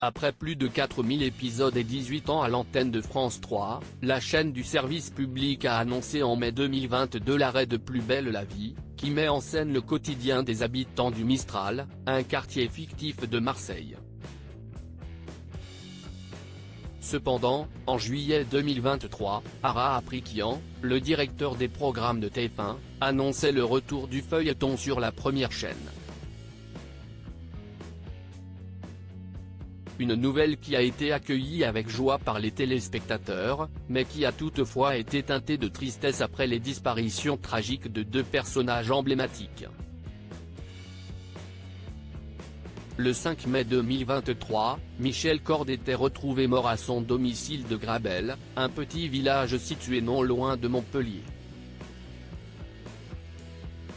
Après plus de 4000 épisodes et 18 ans à l'antenne de France 3, la chaîne du service public a annoncé en mai 2022 l'arrêt de Plus belle la vie, qui met en scène le quotidien des habitants du Mistral, un quartier fictif de Marseille. Cependant, en juillet 2023, Ara Aprikian, le directeur des programmes de TF1, annonçait le retour du feuilleton sur la première chaîne. Une nouvelle qui a été accueillie avec joie par les téléspectateurs, mais qui a toutefois été teintée de tristesse après les disparitions tragiques de deux personnages emblématiques. Le 5 mai 2023, Michel Corde était retrouvé mort à son domicile de Grabel, un petit village situé non loin de Montpellier.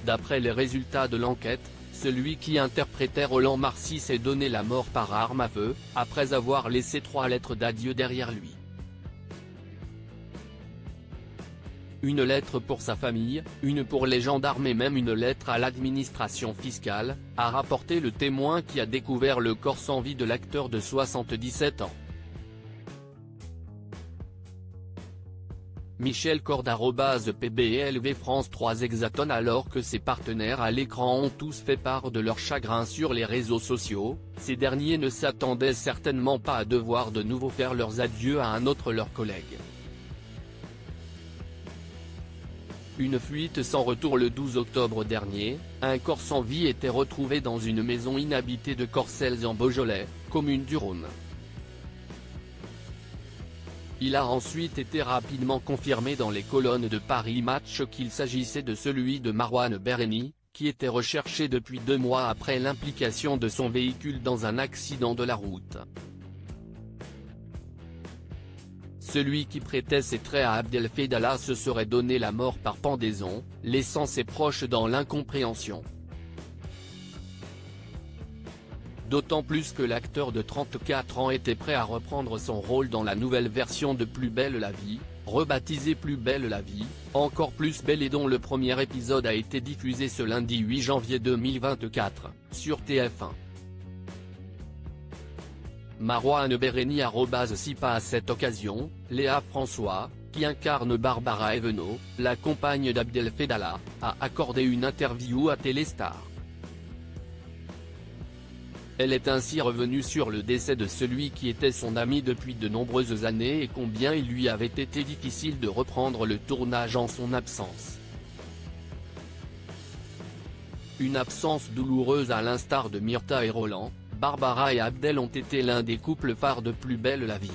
D'après les résultats de l'enquête, celui qui interprétait Roland Marcy s'est donné la mort par arme à feu, après avoir laissé 3 lettres d'adieu derrière lui. Une lettre pour sa famille, une pour les gendarmes et même une lettre à l'administration fiscale, a rapporté le témoin qui a découvert le corps sans vie de l'acteur de 77 ans. Michel Corde @PBLV France 3 Hexaton. Alors que ses partenaires à l'écran ont tous fait part de leur chagrin sur les réseaux sociaux, ces derniers ne s'attendaient certainement pas à devoir de nouveau faire leurs adieux à un autre leur collègue. Une fuite sans retour. Le 12 octobre dernier, un corps sans vie était retrouvé dans une maison inhabitée de Corcelles en Beaujolais, commune du Rhône. Il a ensuite été rapidement confirmé dans les colonnes de Paris Match qu'il s'agissait de celui de Marouane Berreni, qui était recherché depuis 2 mois après l'implication de son véhicule dans un accident de la route. Celui qui prêtait ses traits à Abdel Fedala se serait donné la mort par pendaison, laissant ses proches dans l'incompréhension. D'autant plus que l'acteur de 34 ans était prêt à reprendre son rôle dans la nouvelle version de Plus belle la vie, rebaptisée Plus belle la vie, encore plus belle, et dont le premier épisode a été diffusé ce lundi 8 janvier 2024, sur TF1. Marouane Berreni @Sipa. À cette occasion, Léa François, qui incarne Barbara Evenot, la compagne d'Abdel Fedala, a accordé une interview à Téléstar. Elle est ainsi revenue sur le décès de celui qui était son ami depuis de nombreuses années et combien il lui avait été difficile de reprendre le tournage en son absence. Une absence douloureuse à l'instar de Myrtha et Roland, Barbara et Abdel ont été l'un des couples phares de Plus belle la vie.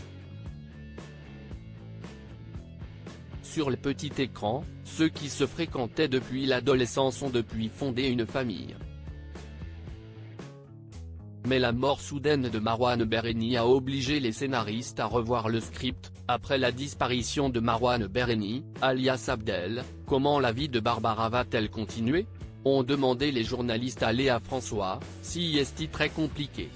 Sur le petit écran, ceux qui se fréquentaient depuis l'adolescence ont depuis fondé une famille. Mais la mort soudaine de Marouane Berreni a obligé les scénaristes à revoir le script. Après la disparition de Marouane Berreni, alias Abdel, comment la vie de Barbara va-t-elle continuer ? Ont demandé les journalistes à Léa François. Si est très compliqué.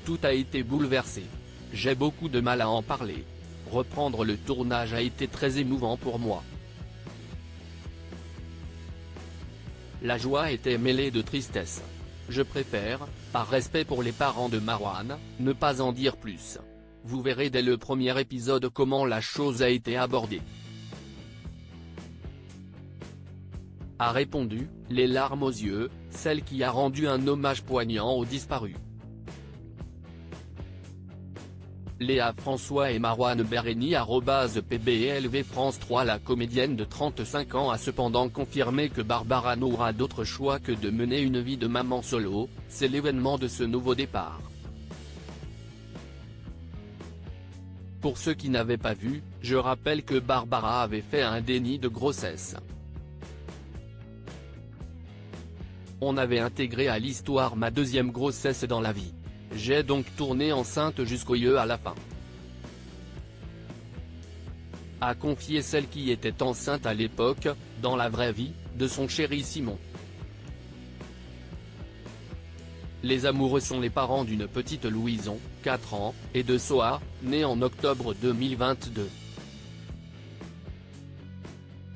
Tout a été bouleversé. J'ai beaucoup de mal à en parler. Reprendre le tournage a été très émouvant pour moi. La joie était mêlée de tristesse. Je préfère, par respect pour les parents de Marouane, ne pas en dire plus. Vous verrez dès le premier épisode comment la chose a été abordée. A répondu, les larmes aux yeux, celle qui a rendu un hommage poignant aux disparus. Léa François et Marouane Berreni @PBLV France 3. La comédienne de 35 ans a cependant confirmé que Barbara n'aura d'autre choix que de mener une vie de maman solo. C'est l'événement de ce nouveau départ. Pour ceux qui n'avaient pas vu, je rappelle que Barbara avait fait un déni de grossesse. On avait intégré à l'histoire ma 2e grossesse dans la vie. J'ai donc tourné enceinte jusqu'au yeux à la fin. A confié celle qui était enceinte à l'époque, dans la vraie vie, de son chéri Simon. Les amoureux sont les parents d'une petite Louison, 4 ans, et de Soa, née en octobre 2022.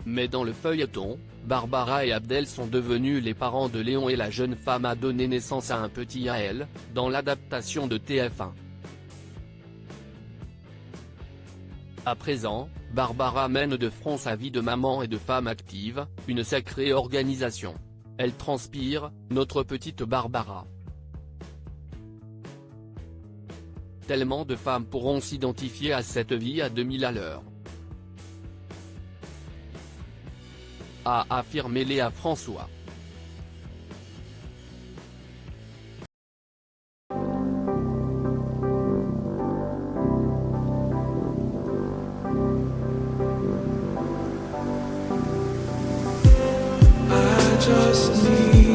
Mais dans le feuilleton, Barbara et Abdel sont devenus les parents de Léon et la jeune femme a donné naissance à un petit Yael, dans l'adaptation de TF1. À présent, Barbara mène de front sa vie de maman et de femme active, une sacrée organisation. Elle transpire, notre petite Barbara. Tellement de femmes pourront s'identifier à cette vie à 2000 à l'heure, a affirmé Léa François. I just need